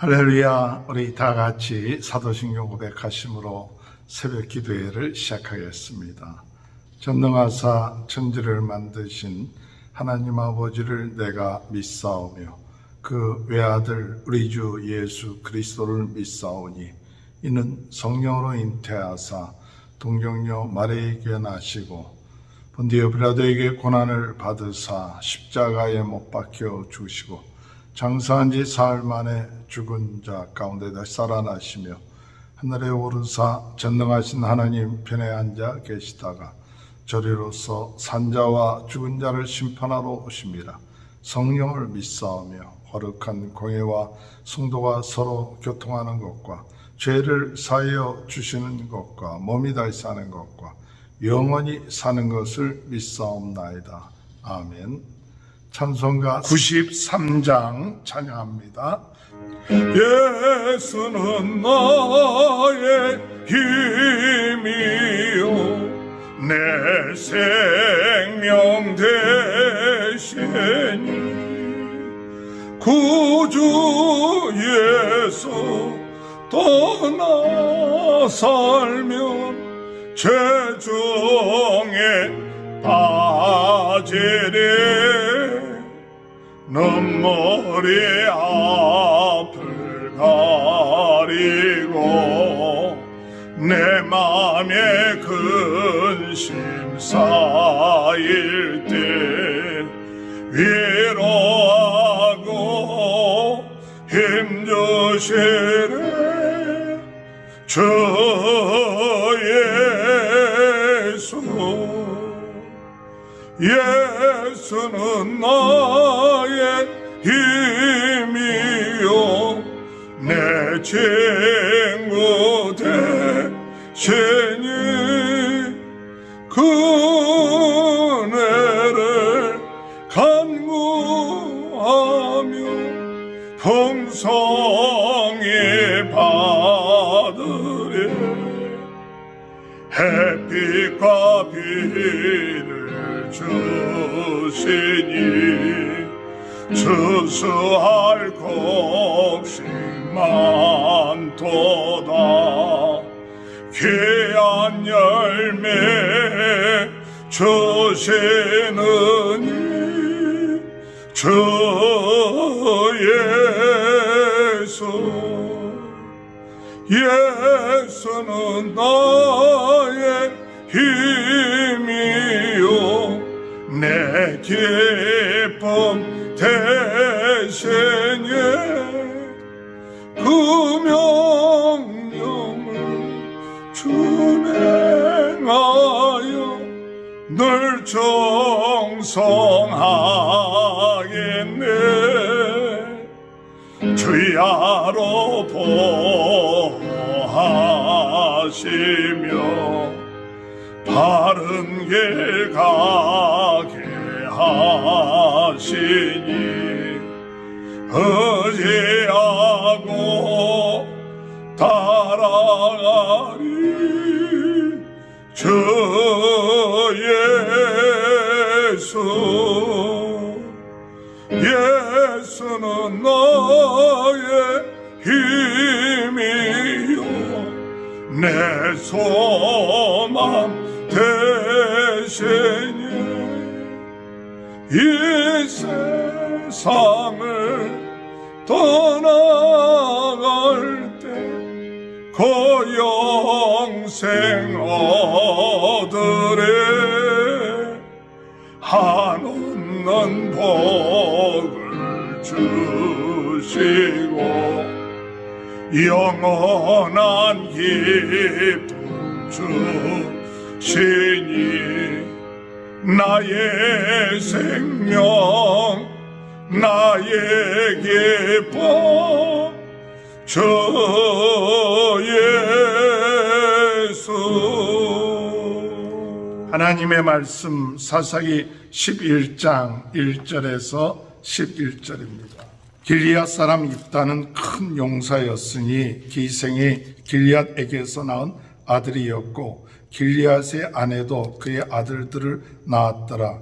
할렐루야. 우리 다 같이 사도신경 고백하심으로 새벽 기도회를 시작하겠습니다. 전능하사 천지를 만드신 하나님 아버지를 내가 믿사오며 그 외아들 우리 주 예수 그리스도를 믿사오니 이는 성령으로 잉태하사 동정녀 마리아에게 나시고 본디오 빌라도에게 고난을 받으사 십자가에 못 박혀 죽으시고 장사한 지 사흘 만에 죽은 자 가운데 다시 살아나시며 하늘에 오르사 전능하신 하나님 편에 앉아 계시다가 저리로서 산자와 죽은 자를 심판하러 오심이라. 성령을 믿사오며 거룩한 공회와 성도가 서로 교통하는 것과 죄를 사하여 주시는 것과 몸이 다시 사는 것과 영원히 사는 것을 믿사옵나이다. 아멘. 찬송가 93장 찬양합니다. 예수는 나의 힘이요 내 생명 되시니 구주 예수 떠나 살면 죄중에 빠지리 눈물이 앞을 가리고 내 맘에 근심 쌓일 때 위로하고 힘주시네 주 예수는 나의 힘이요 내 친구 되시니 그 은혜를 간구하며 풍성히 받으리 햇빛과 비를 주시니 추수할 곡식 많도다 귀한 열매 주시느니 주 예수는 나의 힘이요 내 기쁨 되시니 그 명령을 준행하여 늘 정성하겠네 주야로 보호하시며 바른 길 가게 하시니 의지하고 따라가리 주 예수는 나의 힘이요 내 소망 되시니 이 세상을 떠나갈 때 그 영생 얻으리 한없는 복을 주시고 영원한 기쁨 주시니 나의 생명 나의 기쁨 주 예수. 하나님의 말씀 사사기 11장 1절에서 11절입니다. 길리앗 사람 입다는 큰 용사였으니 기생이 길리앗에게서 낳은 아들이었고 길리앗의 아내도 그의 아들들을 낳았더라.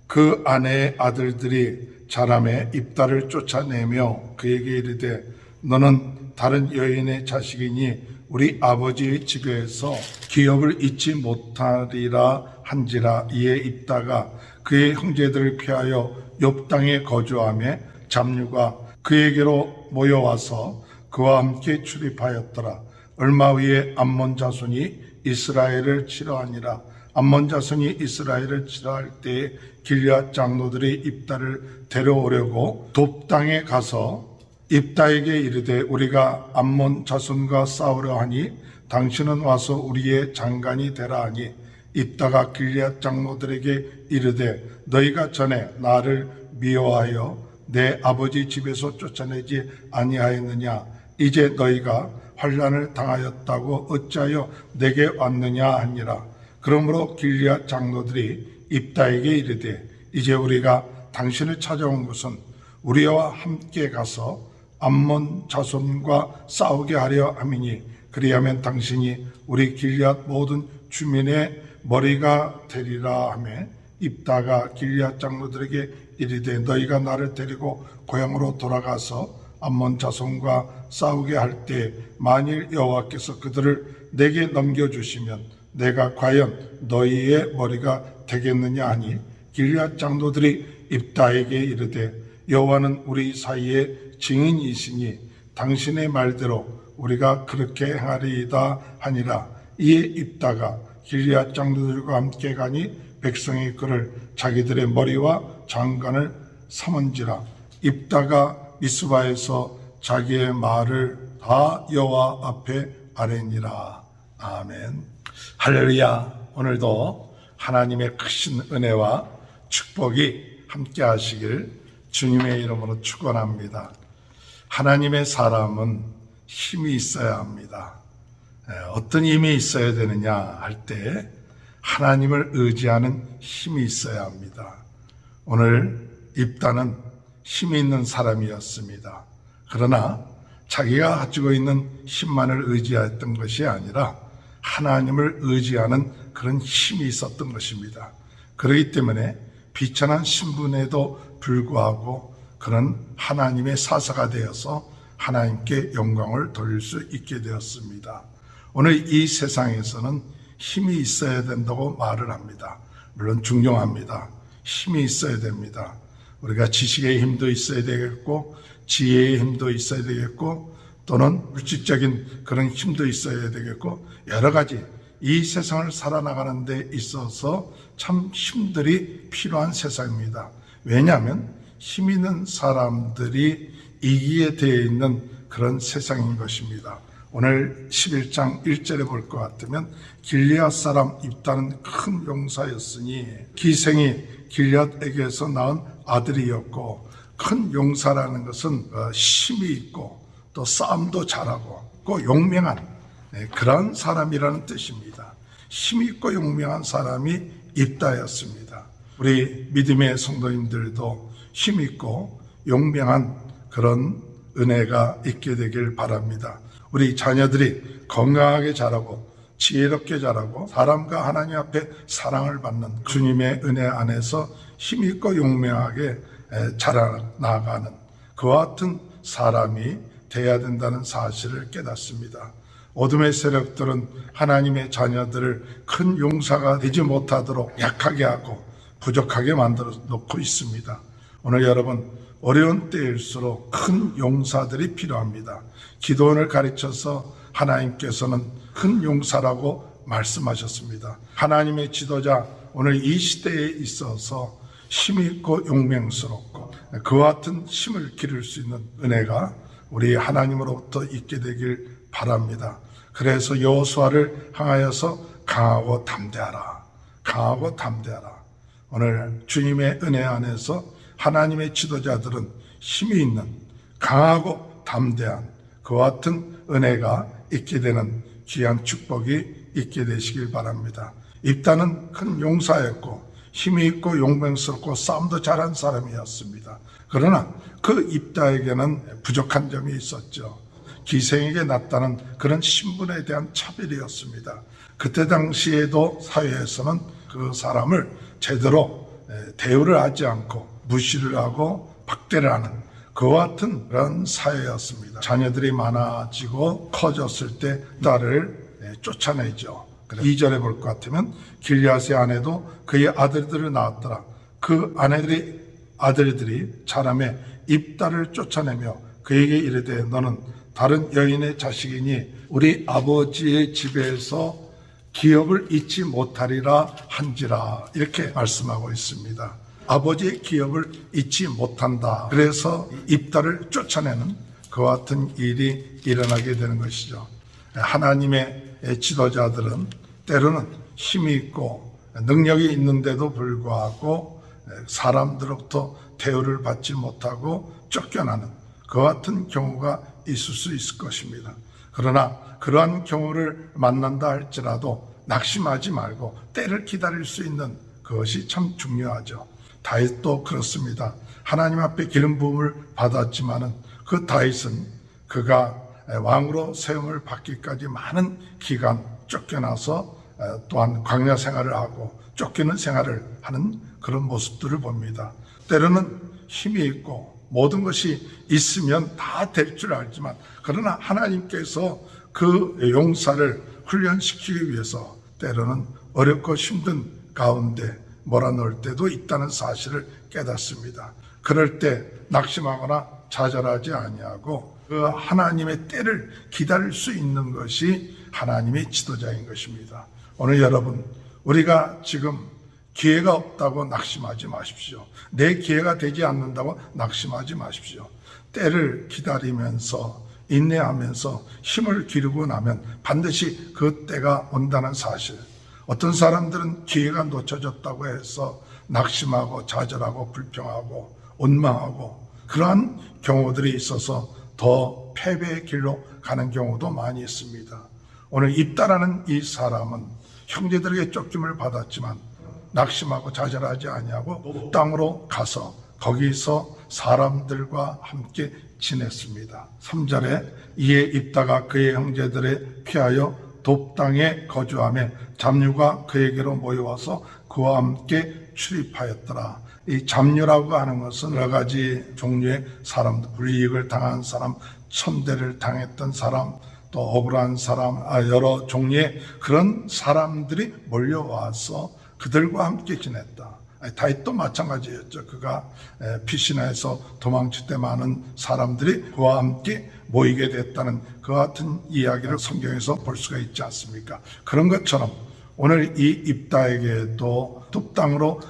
그 아내의 아들들이 자라매 입다를 쫓아내며 그에게 이르되 너는 다른 여인의 자식이니 우리 아버지의 집에서 기업을 잊지 못하리라 한지라. 이에 입다가 그의 형제들을 피하여 욥 땅에 거주하며 잡류가 그에게로 모여와서 그와 함께 출입하였더라. 얼마 후에 암몬 자손이 이스라엘을 치러하니라. 암몬 자손이 이스라엘을 치러할 때에 길앗 장로들이 입다를 데려오려고 돕 땅에 가서 입다에게 이르되 우리가 암몬 자손과 싸우려 하니 당신은 와서 우리의 장관이 되라 하니 입다가 길앗 장로들에게 이르되 너희가 전에 나를 미워하여 내 아버지 집에서 쫓아내지 아니하였느냐? 이제 너희가 환난을 당하였다고 어찌하여 내게 왔느냐 하니라. 그러므로 길앗 장로들이 입다에게 이르되 이제 우리가 당신을 찾아온 것은 우리와 함께 가서 암몬 자손과 싸우게 하려 함이니 그리하면 당신이 우리 길앗 모든 주민의 머리가 되리라 하며 입다가 길앗 장로들에게 이르되 너희가 나를 데리고 고향으로 돌아가서 암몬 자손과 싸우게 할 때 만일 여호와께서 그들을 내게 넘겨주시면 내가 과연 너희의 머리가 되겠느냐 하니 길앗 장로들이 입다에게 이르되 여호와는 우리 사이에 증인이시니 당신의 말대로 우리가 그렇게 행하리이다 하니라. 이에 입다가 길앗 장로들과 함께 가니 백성이 그를 자기들의 머리와 장관을 삼은지라. 입다가 미스바에서 자기의 말을 다 여호와 앞에 아뢰니라. 아멘. 할렐루야. 오늘도 하나님의 크신 은혜와 축복이 함께 하시길 주님의 이름으로 축원합니다. 하나님의 사람은 힘이 있어야 합니다. 어떤 힘이 있어야 되느냐 할 때 하나님을 의지하는 힘이 있어야 합니다. 오늘 입다는 힘이 있는 사람이었습니다. 그러나 자기가 가지고 있는 힘만을 의지했던 것이 아니라 하나님을 의지하는 그런 힘이 있었던 것입니다. 그렇기 때문에 비천한 신분에도 불구하고 그런 하나님의 사사가 되어서 하나님께 영광을 돌릴 수 있게 되었습니다. 오늘 이 세상에서는 힘이 있어야 된다고 말을 합니다. 물론 중요합니다. 힘이 있어야 됩니다. 우리가 지식의 힘도 있어야 되겠고 지혜의 힘도 있어야 되겠고 또는 물질적인 그런 힘도 있어야 되겠고 여러 가지 이 세상을 살아나가는 데 있어서 참 힘들이 필요한 세상입니다. 왜냐하면 힘 있는 사람들이 이기게 되어 있는 그런 세상인 것입니다. 오늘 11장 1절에 볼 것 같으면 길앗 사람 입다는 큰 용사였으니 기생이 길앗에게서 낳은 아들이었고 큰 용사라는 것은 힘이 있고 또 싸움도 잘하고 또 용맹한 그런 사람이라는 뜻입니다. 힘이 있고 용맹한 사람이 입다였습니다. 우리 믿음의 성도님들도 힘이 있고 용맹한 그런 은혜가 있게 되길 바랍니다. 우리 자녀들이 건강하게 자라고 지혜롭게 자라고 사람과 하나님 앞에 사랑을 받는 주님의 은혜 안에서 힘이 있고 용맹하게 자라나가는 그와 같은 사람이 되어야 된다는 사실을 깨닫습니다. 어둠의 세력들은 하나님의 자녀들을 큰 용사가 되지 못하도록 약하게 하고 부족하게 만들어 놓고 있습니다. 오늘 여러분 어려운 때일수록 큰 용사들이 필요합니다. 기도원을 가르쳐서 하나님께서는 큰 용사라고 말씀하셨습니다. 하나님의 지도자 오늘 이 시대에 있어서 힘이 있고 용맹스럽고 그와 같은 힘을 기를 수 있는 은혜가 우리 하나님으로부터 있게 되길 바랍니다. 그래서 여호수아를 향하여서 강하고 담대하라. 강하고 담대하라. 오늘 주님의 은혜 안에서 하나님의 지도자들은 힘이 있는 강하고 담대한 그와 같은 은혜가 있게 되는 귀한 축복이 있게 되시길 바랍니다. 입다는 큰 용사였고 힘이 있고 용맹스럽고 싸움도 잘한 사람이었습니다. 그러나 그 입다에게는 부족한 점이 있었죠. 기생에게 났다는 그런 신분에 대한 차별이었습니다. 그때 당시에도 사회에서는 그 사람을 제대로 대우를 하지 않고 무시를 하고 박대를 하는 그와 같은 그런 사회였습니다. 자녀들이 많아지고 커졌을 때 딸을 쫓아내죠. 2절에 볼 것 같으면 길리앗의 아내도 그의 아들들을 낳았더라. 그 아들들이 자라매 입다를 쫓아내며 그에게 이르되 너는 다른 여인의 자식이니 우리 아버지의 집에서 기업을 잊지 못하리라 한지라, 이렇게 말씀하고 있습니다. 아버지의 기업을 잊지 못한다. 그래서 입다를 쫓아내는 그와 같은 일이 일어나게 되는 것이죠. 하나님의 지도자들은 때로는 힘이 있고 능력이 있는데도 불구하고 사람들로부터 대우를 받지 못하고 쫓겨나는 그와 같은 경우가 있을 수 있을 것입니다. 그러나 그러한 경우를 만난다 할지라도 낙심하지 말고 때를 기다릴 수 있는 그것이 참 중요하죠. 다윗도 그렇습니다. 하나님 앞에 기름 부음을 받았지만은 그 다윗은 그가 왕으로 세움을 받기까지 많은 기간 쫓겨나서 또한 광야 생활을 하고 쫓기는 생활을 하는 그런 모습들을 봅니다. 때로는 힘이 있고 모든 것이 있으면 다 될 줄 알지만 그러나 하나님께서 그 용사를 훈련시키기 위해서 때로는 어렵고 힘든 가운데 몰아넣을 때도 있다는 사실을 깨닫습니다. 그럴 때 낙심하거나 좌절하지 아니하고 그 하나님의 때를 기다릴 수 있는 것이 하나님의 지도자인 것입니다. 오늘 여러분, 우리가 지금 기회가 없다고 낙심하지 마십시오. 내 기회가 되지 않는다고 낙심하지 마십시오. 때를 기다리면서 인내하면서 힘을 기르고 나면 반드시 그 때가 온다는 사실. 어떤 사람들은 기회가 놓쳐졌다고 해서 낙심하고 좌절하고 불평하고 원망하고 그러한 경우들이 있어서 더 패배의 길로 가는 경우도 많이 있습니다. 오늘 입다라는 이 사람은 형제들에게 쫓김을 받았지만 낙심하고 좌절하지 아니하고 땅으로 가서 거기서 사람들과 함께 지냈습니다. 3절에 이에 입다가 그의 형제들에 피하여 돕당에 거주하며 잡류가 그에게로 모여와서 그와 함께 출입하였더라. 이 잡류라고 하는 것은 여러 가지 종류의 사람들, 불이익을 당한 사람, 천대를 당했던 사람, 또 억울한 사람, 여러 종류의 그런 사람들이 몰려와서 그들과 함께 지냈다. 다윗도 마찬가지였죠. 그가 피시나에서 도망칠 때 많은 사람들이 그와 함께 모이게 됐다는 그와 같은 이야기를 성경에서 볼 수가 있지 않습니까? 그런 것처럼 오늘 이 입다에게도 뚝땅으로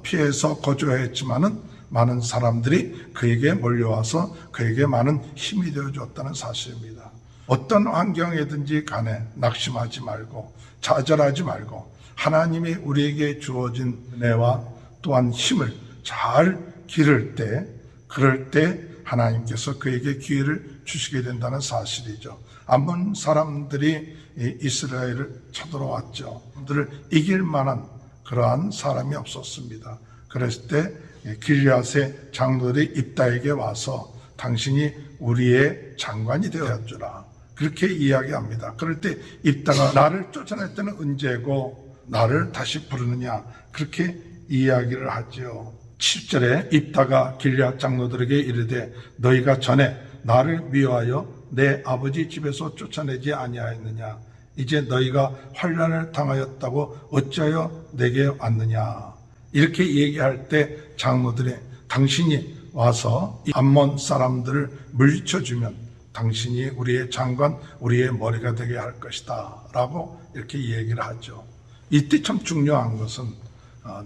피해서 거주했지만은 많은 사람들이 그에게 몰려와서 그에게 많은 힘이 되어줬다는 사실입니다. 어떤 환경이든지 간에 낙심하지 말고 좌절하지 말고 하나님이 우리에게 주어진 은혜와 또한 힘을 잘 기를 때, 그럴 때 하나님께서 그에게 기회를 주시게 된다는 사실이죠. 암몬 사람들이 이스라엘을 쳐들어왔죠. 그들을 이길 만한 그러한 사람이 없었습니다. 그랬을 때 길리앗의 장로들이 입다에게 와서 당신이 우리의 장관이 되어주라, 그렇게 이야기합니다. 그럴 때 입다가 나를 쫓아낼 때는 언제고 나를 다시 부르느냐, 그렇게 이야기를 하죠. 7절에 입다가 길리앗 장로들에게 이르되 너희가 전에 나를 미워하여 내 아버지 집에서 쫓아내지 아니하였느냐? 이제 너희가 환난을 당하였다고 어찌하여 내게 왔느냐? 이렇게 얘기할 때 장로들이 당신이 와서 암몬 사람들을 물리쳐주면 당신이 우리의 장관, 우리의 머리가 되게 할 것이다 라고 이렇게 얘기를 하죠. 이때 참 중요한 것은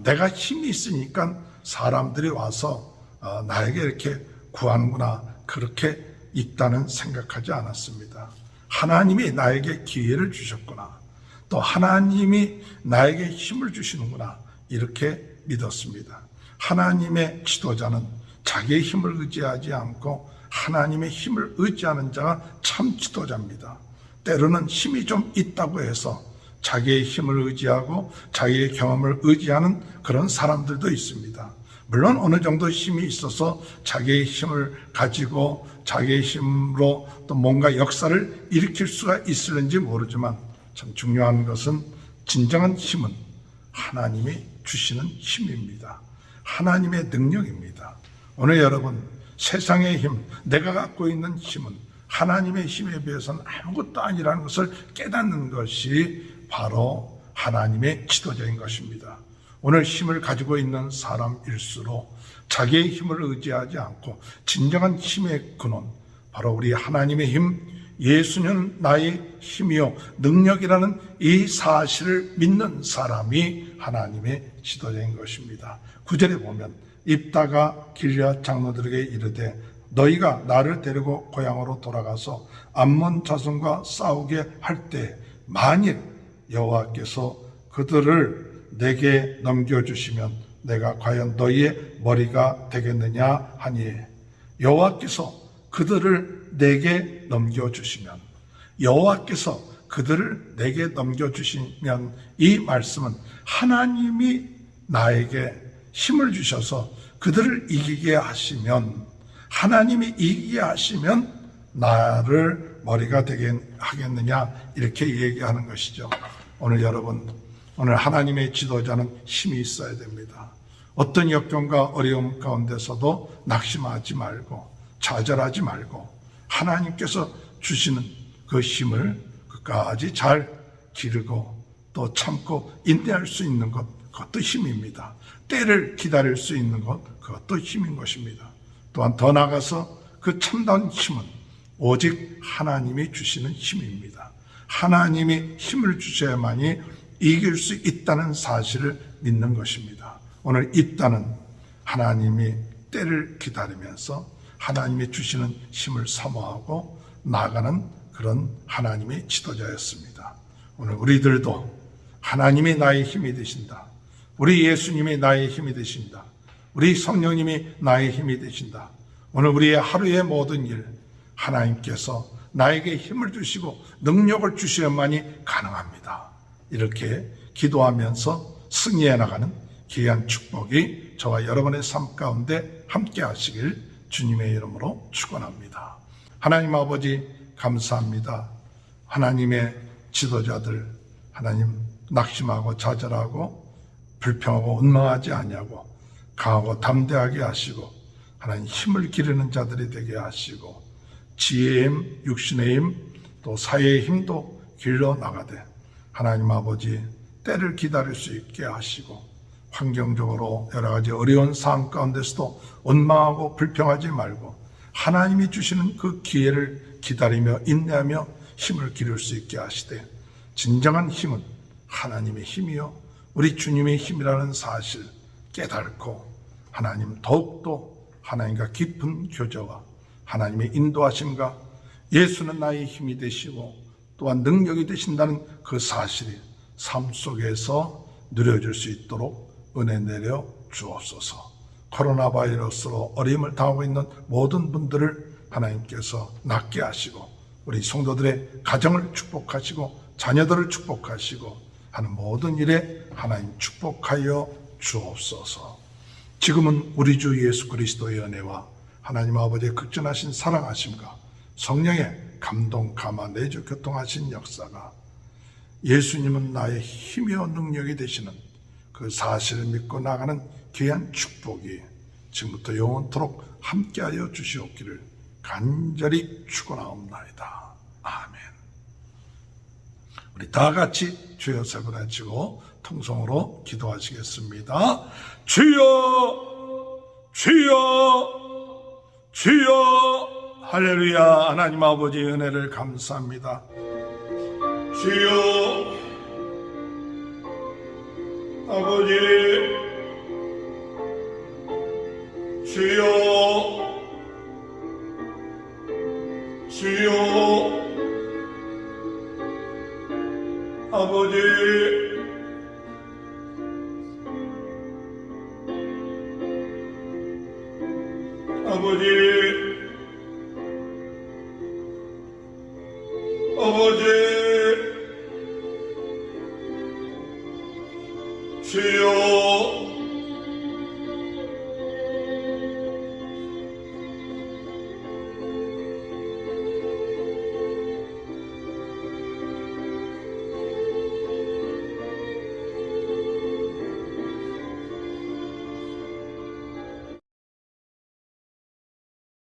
내가 힘이 있으니까 사람들이 와서 나에게 이렇게 구하는구나, 그렇게 있다는 생각하지 않았습니다. 하나님이 나에게 기회를 주셨구나, 또 하나님이 나에게 힘을 주시는구나, 이렇게 믿었습니다. 하나님의 지도자는 자기의 힘을 의지하지 않고 하나님의 힘을 의지하는 자가 참 지도자입니다. 때로는 힘이 좀 있다고 해서 자기의 힘을 의지하고 자기의 경험을 의지하는 그런 사람들도 있습니다. 물론 어느 정도 힘이 있어서 자기의 힘을 가지고 자기의 힘으로 또 뭔가 역사를 일으킬 수가 있을는지 모르지만 참 중요한 것은 진정한 힘은 하나님이 주시는 힘입니다. 하나님의 능력입니다. 오늘 여러분, 세상의 힘, 내가 갖고 있는 힘은 하나님의 힘에 비해서는 아무것도 아니라는 것을 깨닫는 것이 바로 하나님의 지도자인 것입니다. 오늘 힘을 가지고 있는 사람일수록 자기의 힘을 의지하지 않고 진정한 힘의 근원, 바로 우리 하나님의 힘, 예수는 나의 힘이요 능력이라는 이 사실을 믿는 사람이 하나님의 지도자인 것입니다. 9절에 보면 입다가 길앗 장로들에게 이르되 너희가 나를 데리고 고향으로 돌아가서 암몬 자손과 싸우게 할 때 만일 여호와께서 그들을 내게 넘겨주시면 내가 과연 너희의 머리가 되겠느냐 하니, 여호와께서 그들을 내게 넘겨주시면, 여호와께서 그들을 내게 넘겨주시면, 이 말씀은 하나님이 나에게 힘을 주셔서 그들을 이기게 하시면, 하나님이 이기게 하시면 나를 머리가 되게 하겠느냐, 이렇게 얘기하는 것이죠. 오늘 여러분, 오늘 하나님의 지도자는 힘이 있어야 됩니다. 어떤 역경과 어려움 가운데서도 낙심하지 말고 좌절하지 말고 하나님께서 주시는 그 힘을 끝까지 잘 기르고 또 참고 인내할 수 있는 것, 그것도 힘입니다. 때를 기다릴 수 있는 것, 그것도 힘인 것입니다. 또한 더 나아가서 그 참다운 힘은 오직 하나님이 주시는 힘입니다. 하나님이 힘을 주셔야만이 이길 수 있다는 사실을 믿는 것입니다. 오늘 입다는 하나님이 때를 기다리면서 하나님이 주시는 힘을 사모하고 나아가는 그런 하나님의 지도자였습니다. 오늘 우리들도 하나님이 나의 힘이 되신다. 우리 예수님이 나의 힘이 되신다. 우리 성령님이 나의 힘이 되신다. 오늘 우리의 하루의 모든 일, 하나님께서 나에게 힘을 주시고 능력을 주셔야만이 가능합니다. 이렇게 기도하면서 승리해 나가는 귀한 축복이 저와 여러분의 삶 가운데 함께 하시길 주님의 이름으로 축원합니다. 하나님 아버지 감사합니다. 하나님의 지도자들, 하나님 낙심하고 좌절하고 불평하고 원망하지 아니하고 강하고 담대하게 하시고 하나님 힘을 기르는 자들이 되게 하시고 지혜의 힘, 육신의 힘, 또 사회의 힘도 길러 나가되 하나님 아버지 때를 기다릴 수 있게 하시고 환경적으로 여러 가지 어려운 상황 가운데서도 원망하고 불평하지 말고 하나님이 주시는 그 기회를 기다리며 인내하며 힘을 기를 수 있게 하시되 진정한 힘은 하나님의 힘이요 우리 주님의 힘이라는 사실 깨닫고 하나님 더욱더 하나님과 깊은 교제와 하나님의 인도하심과 예수는 나의 힘이 되시고 또한 능력이 되신다는 그 사실이 삶 속에서 누려질 수 있도록 은혜 내려 주옵소서. 코로나 바이러스로 어려움을 당하고 있는 모든 분들을 하나님께서 낫게 하시고 우리 성도들의 가정을 축복하시고 자녀들을 축복하시고 하는 모든 일에 하나님 축복하여 주옵소서. 지금은 우리 주 예수 그리스도의 은혜와 하나님 아버지의 극진하신 사랑하심과 성령의 감동, 감화, 내주 교통하신 역사가 예수님은 나의 힘이요 능력이 되시는 그 사실을 믿고 나가는 귀한 축복이 지금부터 영원토록 함께하여 주시옵기를 간절히 축원하옵나이다. 아멘. 우리 다 같이 주여 세 번 외치고 통성으로 기도하시겠습니다. 주여 주여 주여. 할렐루야. 하나님 아버지 은혜를 감사합니다. 주여 아버지 주여 주여 아버지 아버지 아버지 주여